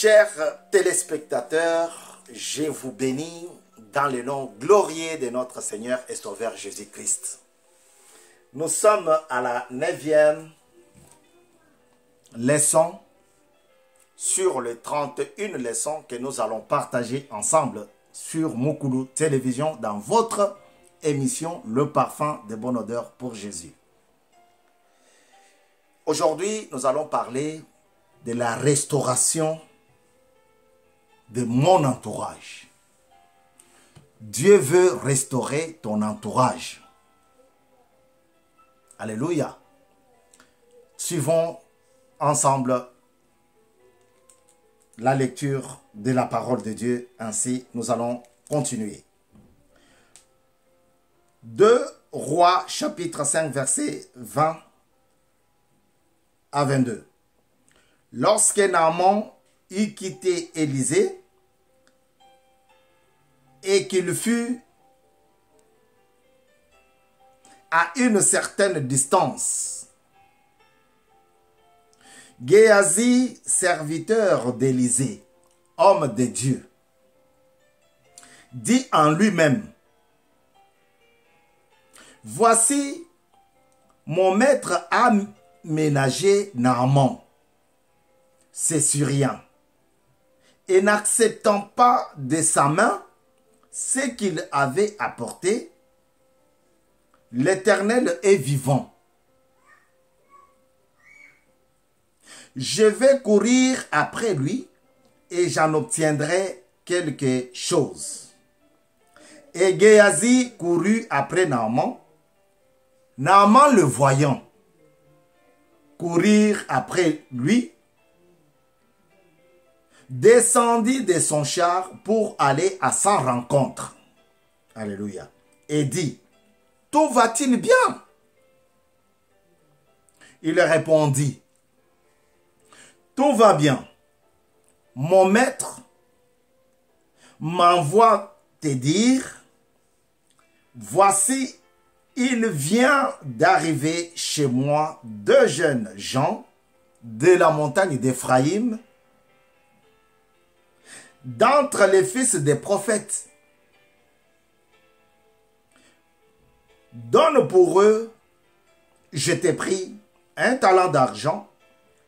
Chers téléspectateurs, je vous bénis dans le nom glorieux de notre Seigneur et Sauveur Jésus-Christ. Nous sommes à la 9e leçon sur les 31 leçons que nous allons partager ensemble sur Mukulu Télévision dans votre émission Le Parfum de Bonne Odeur pour Jésus. Aujourd'hui, nous allons parler de la restauration de mon entourage. Dieu veut restaurer ton entourage. Alléluia. Suivons ensemble la lecture de la parole de Dieu. Ainsi, nous allons continuer. 2 Rois, chapitre 5, versets 20 à 22. Lorsque Naaman eut quitté Élisée et qu'il fut à une certaine distance, Géasi, serviteur d'Élisée, homme de Dieu, dit en lui-même: voici, mon maître a ménagé Naaman, c'est Syrien, et n'acceptant pas de sa main ce qu'il avait apporté, l'Éternel est vivant. Je vais courir après lui et j'en obtiendrai quelque chose. Et Géasi courut après Naaman. Naaman, le voyant courir après lui, descendit de son char pour aller à sa rencontre. Alléluia. Et dit: tout va-t-il bien? Il répondit: tout va bien. Mon maître m'envoie te dire: voici, il vient d'arriver chez moi 2 jeunes gens de la montagne d'Éphraïm, d'entre les fils des prophètes. Donne pour eux, je t'ai pris 1 talent d'argent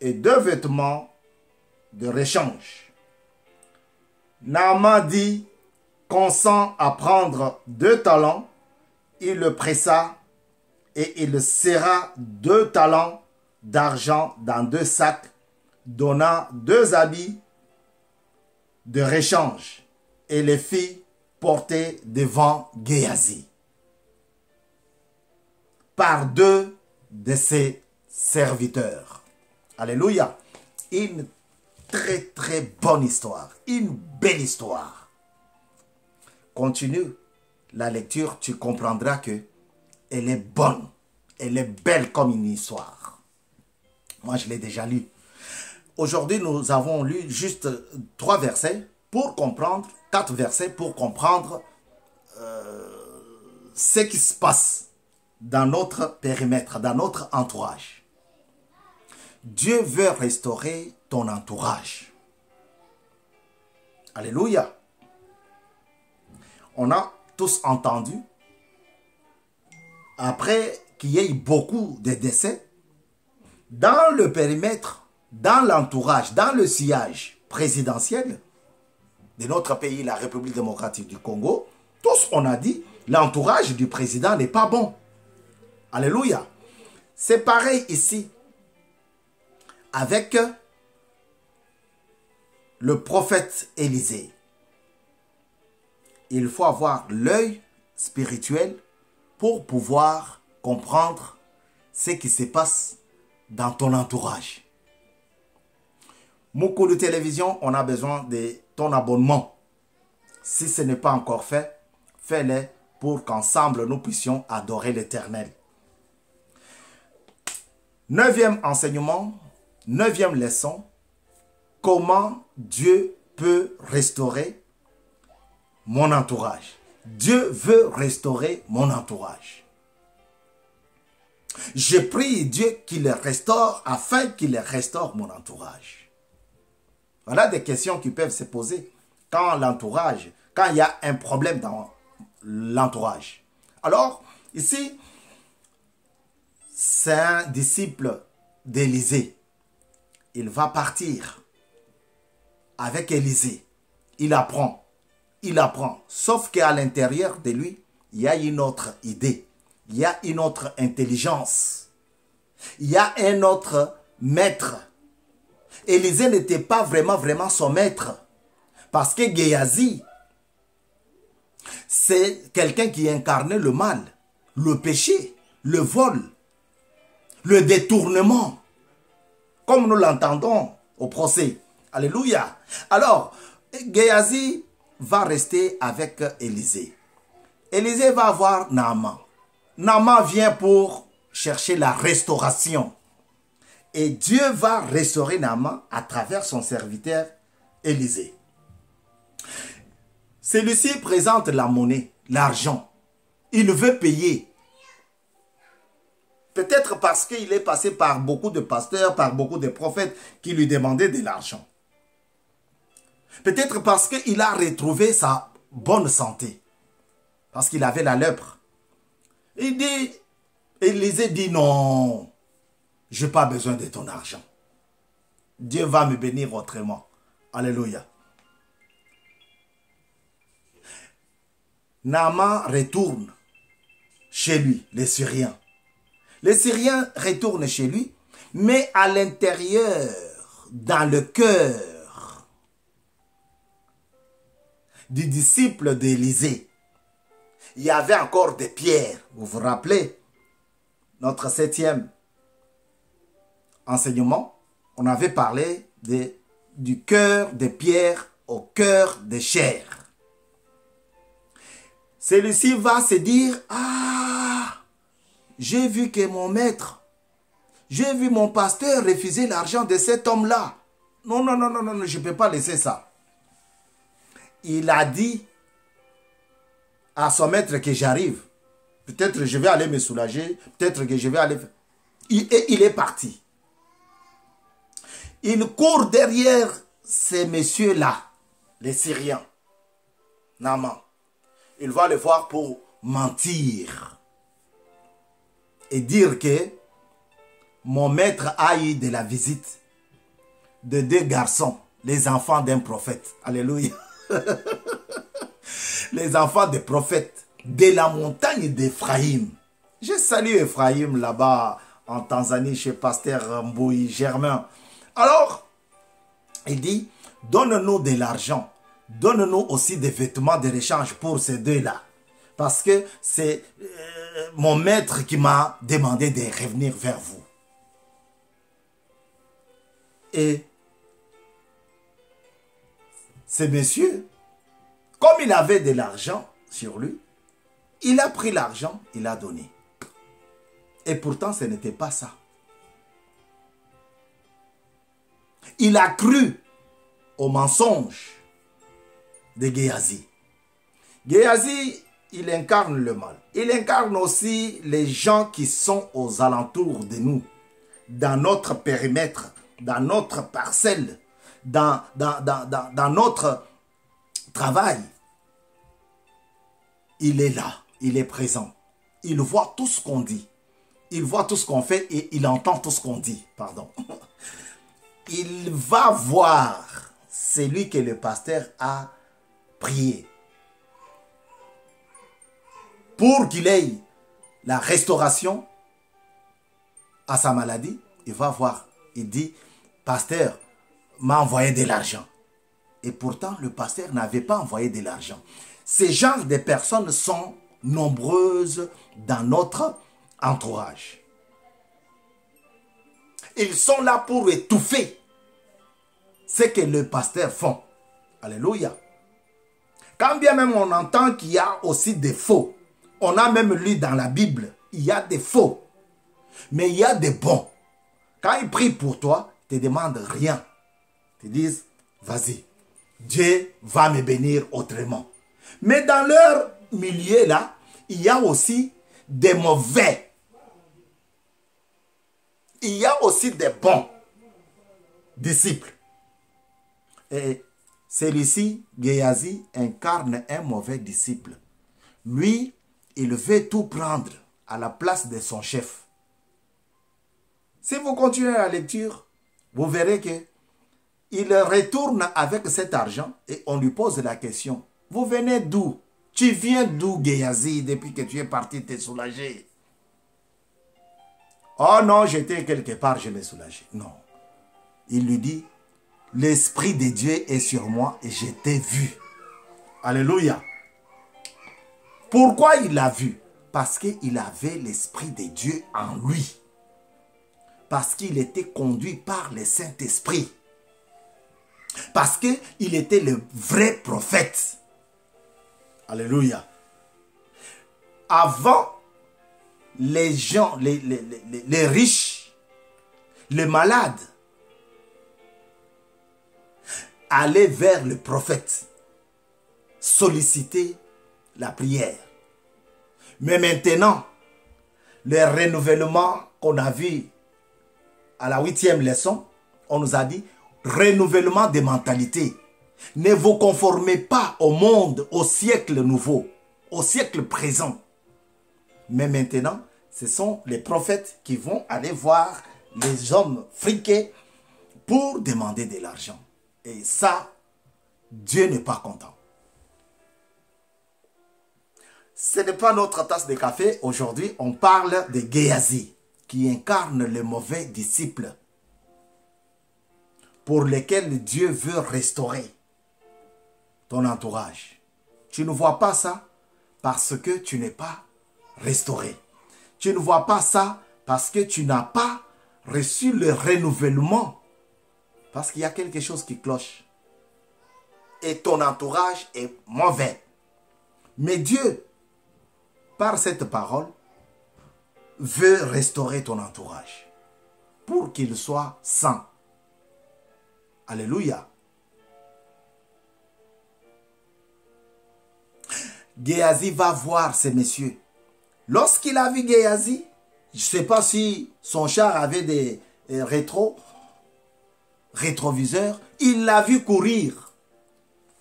et 2 vêtements de rechange. Naaman dit: consent à prendre 2 talents. Il le pressa et il serra 2 talents d'argent dans 2 sacs, donna 2 habits de rechange et les fit porter devant Géasi par 2 de ses serviteurs. Alléluia. Une très bonne histoire, une belle histoire. Continue la lecture, tu comprendras que elle est bonne, elle est belle comme une histoire. Moi, je l'ai déjà lu. Aujourd'hui, nous avons lu juste 3 versets pour comprendre, 4 versets pour comprendre ce qui se passe dans notre périmètre, dans notre entourage. Dieu veut restaurer ton entourage. Alléluia. On a tous entendu, après qu'il y ait beaucoup de décès, dans le périmètre, dans l'entourage, dans le sillage présidentiel de notre pays, la République démocratique du Congo, tous on a dit, l'entourage du président n'est pas bon. Alléluia. C'est pareil ici, avec le prophète Élisée. Il faut avoir l'œil spirituel pour pouvoir comprendre ce qui se passe dans ton entourage. Mukulu Télévision, on a besoin de ton abonnement. Si ce n'est pas encore fait, fais-le pour qu'ensemble nous puissions adorer l'Éternel. 9e enseignement, 9e leçon. Comment Dieu peut restaurer mon entourage. Dieu veut restaurer mon entourage. Je prie Dieu qu'il restaure afin qu'il restaure mon entourage. Voilà des questions qui peuvent se poser quand il y a un problème dans l'entourage. Alors, ici, c'est un disciple d'Élisée. Il va partir avec Élisée. Il apprend. Sauf qu'à l'intérieur de lui, il y a une autre idée. Il y a une autre intelligence. Il y a un autre maître. Élisée n'était pas vraiment son maître. Parce que Géasi, c'est quelqu'un qui incarnait le mal, le péché, le vol, le détournement. Comme nous l'entendons au procès. Alléluia. Alors, Géasi va rester avec Élisée. Élisée va voir Naaman. Naaman vient pour chercher la restauration. Et Dieu va restaurer Naaman à travers son serviteur Élisée. Celui-ci présente la monnaie, l'argent. Il veut payer. Peut-être parce qu'il est passé par beaucoup de pasteurs, par beaucoup de prophètes qui lui demandaient de l'argent. Peut-être parce qu'il a retrouvé sa bonne santé. Parce qu'il avait la lèpre. Élisée dit non, je n'ai pas besoin de ton argent. Dieu va me bénir autrement. Alléluia. Naaman retourne chez lui, les Syriens. Les Syriens retournent chez lui, mais à l'intérieur, dans le cœur du disciple d'Élisée, il y avait encore des pierres. Vous vous rappelez, notre 7e enseignement, on avait parlé du cœur de pierre au cœur de chair. Celui-ci va se dire, ah, j'ai vu que mon maître, j'ai vu mon pasteur refuser l'argent de cet homme-là. Non, je ne peux pas laisser ça. Il a dit à son maître que j'arrive. Peut-être je vais aller me soulager, peut-être que je vais aller... Et il est parti. Il court derrière ces messieurs-là, les Syriens. Naaman. Il va le voir pour mentir et dire que mon maître a eu de la visite de 2 garçons, les enfants d'un prophète. Alléluia. Les enfants des prophètes de la montagne d'Ephraïm. Je salue Ephraïm là-bas en Tanzanie chez Pasteur Mbouy Germain. Alors, il dit, donne-nous de l'argent. Donne-nous aussi des vêtements de rechange pour ces deux-là. Parce que c'est mon maître qui m'a demandé de revenir vers vous. Et ce monsieur, comme il avait de l'argent sur lui, il a pris l'argent, il a donné. Et pourtant, ce n'était pas ça. Il a cru au mensonge de Géasi. Géasi, il incarne le mal. Il incarne aussi les gens qui sont aux alentours de nous, dans notre périmètre, dans notre parcelle, dans notre travail. Il est là, il est présent. Il voit tout ce qu'on dit. Il voit tout ce qu'on fait et il entend tout ce qu'on dit. Pardon. Il va voir celui que le pasteur a prié pour qu'il ait la restauration à sa maladie. Il va voir, il dit, pasteur m'a envoyé de l'argent. Et pourtant, le pasteur n'avait pas envoyé de l'argent. Ces genres de personnes sont nombreuses dans notre entourage. Ils sont là pour étouffer ce que le pasteur font. Alléluia. Quand bien même on entend qu'il y a aussi des faux, on a même lu dans la Bible, il y a des faux, mais il y a des bons. Quand ils prient pour toi, ils ne te demandent rien. Ils te disent, vas-y, Dieu va me bénir autrement. Mais dans leur milieu là, il y a aussi des mauvais. Il y a aussi des bons disciples. Et celui-ci, Géasi, incarne un mauvais disciple. Lui, il veut tout prendre à la place de son chef. Si vous continuez la lecture, vous verrez que il retourne avec cet argent et on lui pose la question. Vous venez d'où? Tu viens d'où, Géasi, depuis que tu es parti te soulager? Oh non, j'étais quelque part, je l'ai soulagé. Non. Il lui dit, l'Esprit de Dieu est sur moi et je t'ai vu. Alléluia. Pourquoi il l'a vu? Parce qu'il avait l'Esprit de Dieu en lui. Parce qu'il était conduit par le Saint-Esprit. Parce qu'il était le vrai prophète. Alléluia. Avant, les gens, les riches, les malades, allaient vers le prophète, solliciter la prière. Mais maintenant, le renouvellement qu'on a vu à la 8e leçon, on nous a dit renouvellement des mentalités. Ne vous conformez pas au monde, au siècle nouveau, au siècle présent. Mais maintenant, ce sont les prophètes qui vont aller voir les hommes friqués pour demander de l'argent. Et ça, Dieu n'est pas content. Ce n'est pas notre tasse de café. Aujourd'hui, on parle de Géasi, qui incarne le mauvais disciple pour lequel Dieu veut restaurer ton entourage. Tu ne vois pas ça parce que tu n'es pas restauré. Tu ne vois pas ça parce que tu n'as pas reçu le renouvellement. Parce qu'il y a quelque chose qui cloche. Et ton entourage est mauvais. Mais Dieu, par cette parole, veut restaurer ton entourage pour qu'il soit sain. Alléluia. Géasi va voir ces messieurs. Lorsqu'il a vu Géasi, je ne sais pas si son char avait des rétroviseurs, il l'a vu courir.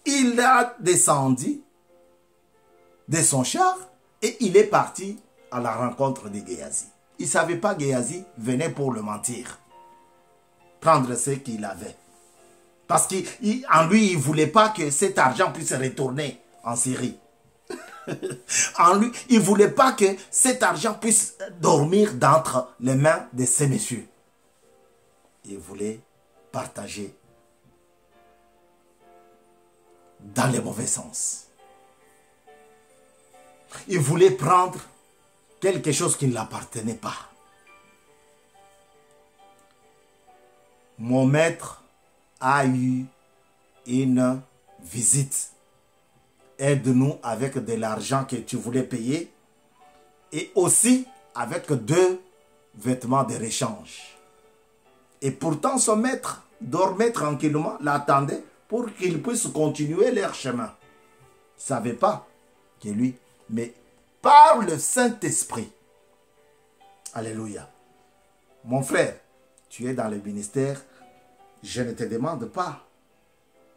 Il a descendu de son char et il est parti à la rencontre de Géasi. Il ne savait pas que Géasi venait pour le mentir. Prendre ce qu'il avait. Parce qu'en lui, il ne voulait pas que cet argent puisse retourner en Syrie. En lui, il ne voulait pas que cet argent puisse dormir d'entre les mains de ces messieurs. Il voulait partager dans le mauvais sens. Il voulait prendre quelque chose qui ne l'appartenait pas. Mon maître a eu une visite. Aide-nous avec de l'argent que tu voulais payer et aussi avec 2 vêtements de réchange. Et pourtant son maître dormait tranquillement, l'attendait pour qu'ils puissent continuer leur chemin. Il ne savait pas que lui, mais par le Saint-Esprit. Alléluia. Mon frère, tu es dans le ministère, je ne te demande pas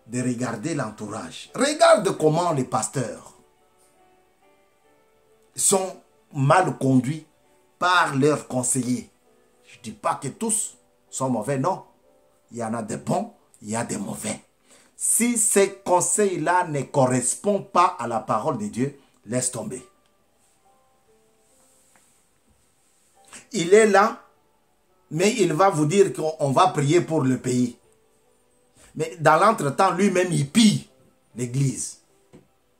de regarder l'entourage. Regarde comment les pasteurs sont mal conduits par leurs conseillers. Je ne dis pas que tous sont mauvais, non. Il y en a des bons, il y a des mauvais. Si ces conseils-là ne correspondent pas à la parole de Dieu, laisse tomber. Il est là, mais il va vous dire qu'on va prier pour le pays. Mais dans l'entretemps, lui-même, il pille l'église.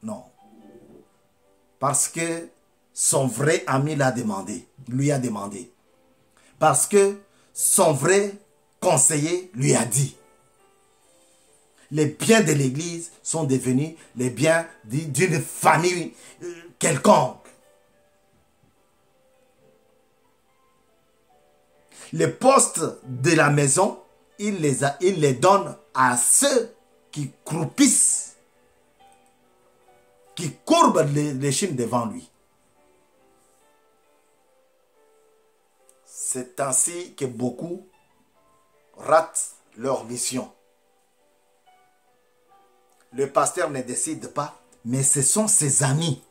Non. Parce que son vrai ami l'a demandé, lui a demandé. Parce que son vrai conseiller lui a dit. Les biens de l'église sont devenus les biens d'une famille quelconque. Les postes de la maison, il les donne à ceux qui croupissent, qui courbent l'échine devant lui. C'est ainsi que beaucoup ratent leur mission. Le pasteur ne décide pas, mais ce sont ses amis.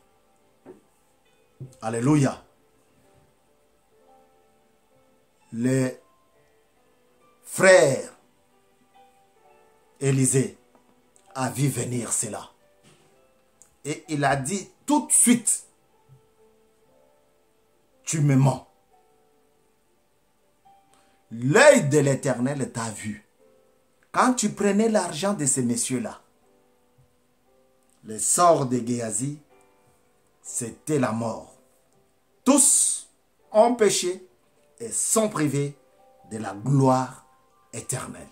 Alléluia. Le frère Élisée a vu venir cela. Et il a dit tout de suite, tu me mens. L'œil de l'Éternel t'a vu. Quand tu prenais l'argent de ces messieurs-là, le sort de Géasi, c'était la mort. Tous ont péché et sont privés de la gloire éternelle.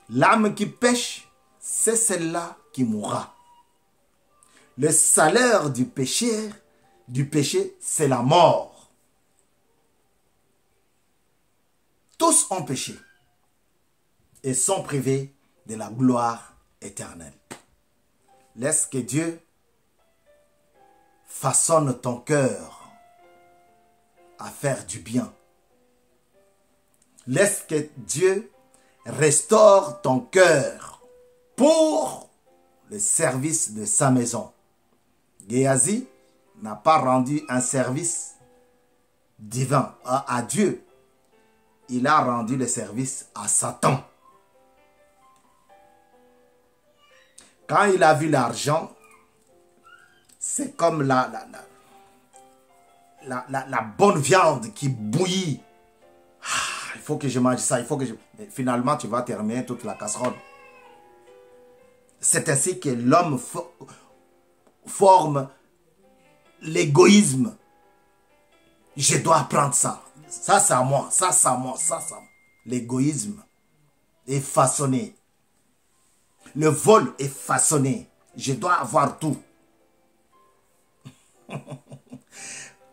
L'âme qui pêche, c'est celle-là qui mourra. Le salaire du péché, c'est la mort. Tous ont péché et sont privés de la gloire éternelle. Laisse que Dieu façonne ton cœur à faire du bien. Laisse que Dieu restaure ton cœur pour le service de sa maison. Géasi n'a pas rendu un service divin à Dieu. Il a rendu le service à Satan. Quand il a vu l'argent, c'est comme la bonne viande qui bouillit. Ah, il faut que je mange ça, il faut que je... Mais finalement, tu vas terminer toute la casserole. C'est ainsi que l'homme forme l'égoïsme. Je dois prendre ça. Ça, c'est à moi. Ça, c'est à moi. Ça, c'est à moi. L'égoïsme est façonné. Le vol est façonné. Je dois avoir tout.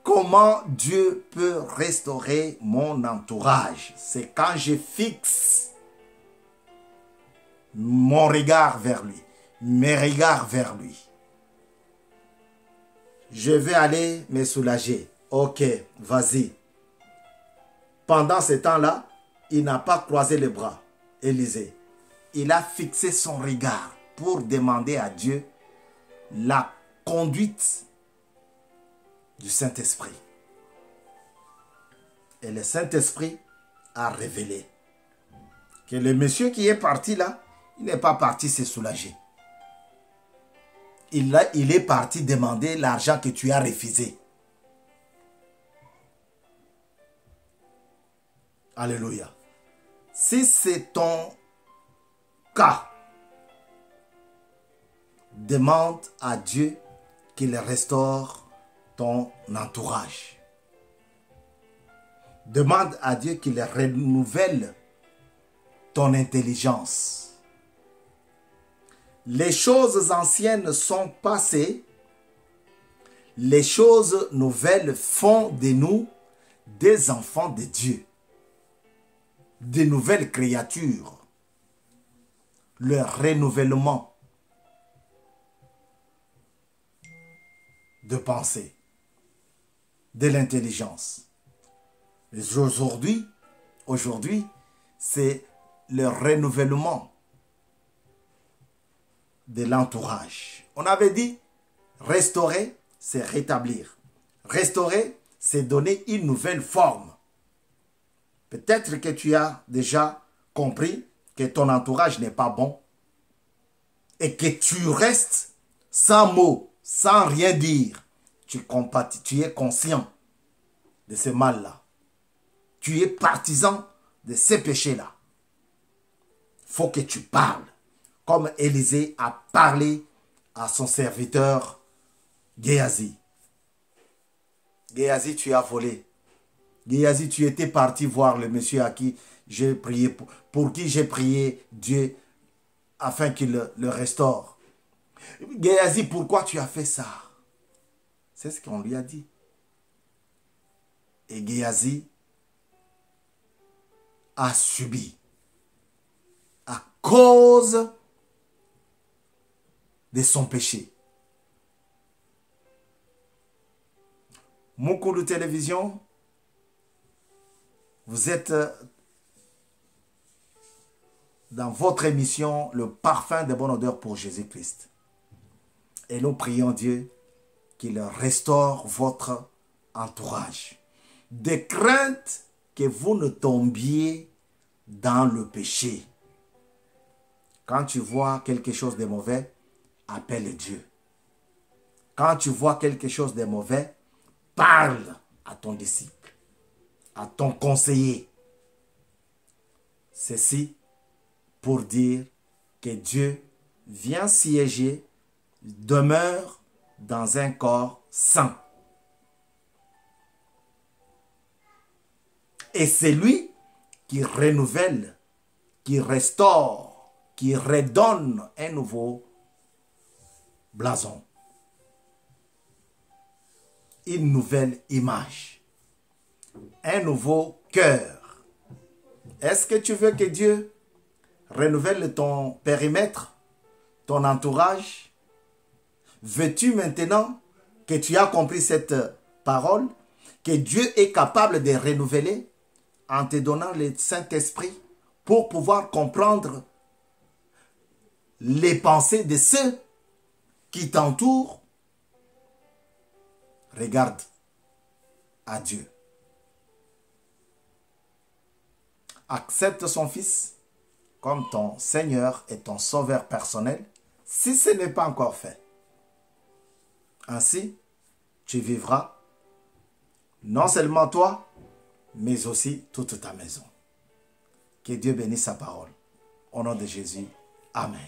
Comment Dieu peut restaurer mon entourage? C'est quand je fixe mon regard vers lui, mes regards vers lui. Je vais aller me soulager. Ok, vas-y. Pendant ce temps-là, il n'a pas croisé les bras, Élisée. Il a fixé son regard pour demander à Dieu la conduite du Saint-Esprit. Et le Saint-Esprit a révélé que le monsieur qui est parti là, il n'est pas parti se soulager. Il est parti demander l'argent que tu as refusé. Alléluia. Si c'est ton cas, demande à Dieu qu'il restaure ton entourage. Demande à Dieu qu'il renouvelle ton intelligence. Les choses anciennes sont passées. Les choses nouvelles font de nous des enfants de Dieu. Des nouvelles créatures. Le renouvellement de pensée, de l'intelligence. Aujourd'hui, c'est le renouvellement de l'entourage. On avait dit, restaurer, c'est rétablir. Restaurer, c'est donner une nouvelle forme. Peut-être que tu as déjà compris que ton entourage n'est pas bon et que tu restes sans mots, sans rien dire. Tu es conscient de ce mal-là. Tu es partisan de ces péchés-là. Il faut que tu parles. Comme Élisée a parlé à son serviteur Géasi. Géasi, tu as volé. Géasi, tu étais parti voir le monsieur à qui j'ai prié, pour qui j'ai prié Dieu afin qu'il le restaure. Géasi, pourquoi tu as fait ça? C'est ce qu'on lui a dit. Et Géasi a subi à cause de son péché. Moukou de télévision, vous êtes dans votre émission Le parfum de bonne odeur pour Jésus-Christ. Et nous prions Dieu qu'il restaure votre entourage. De crainte que vous ne tombiez dans le péché. Quand tu vois quelque chose de mauvais, appelle Dieu. Quand tu vois quelque chose de mauvais, parle à ton disciple, à ton conseiller. Ceci pour dire que Dieu vient siéger, demeure dans un corps saint. Et c'est lui qui renouvelle, qui restaure, qui redonne un nouveau blason. Une nouvelle image. Un nouveau cœur. Est-ce que tu veux que Dieu renouvelle ton périmètre, ton entourage? Veux-tu maintenant que tu as compris cette parole, que Dieu est capable de renouveler en te donnant le Saint-Esprit pour pouvoir comprendre les pensées de ceux qui t'entourent? Regarde à Dieu. Accepte son Fils comme ton Seigneur et ton Sauveur personnel si ce n'est pas encore fait. Ainsi, tu vivras non seulement toi, mais aussi toute ta maison. Que Dieu bénisse sa parole. Au nom de Jésus, Amen.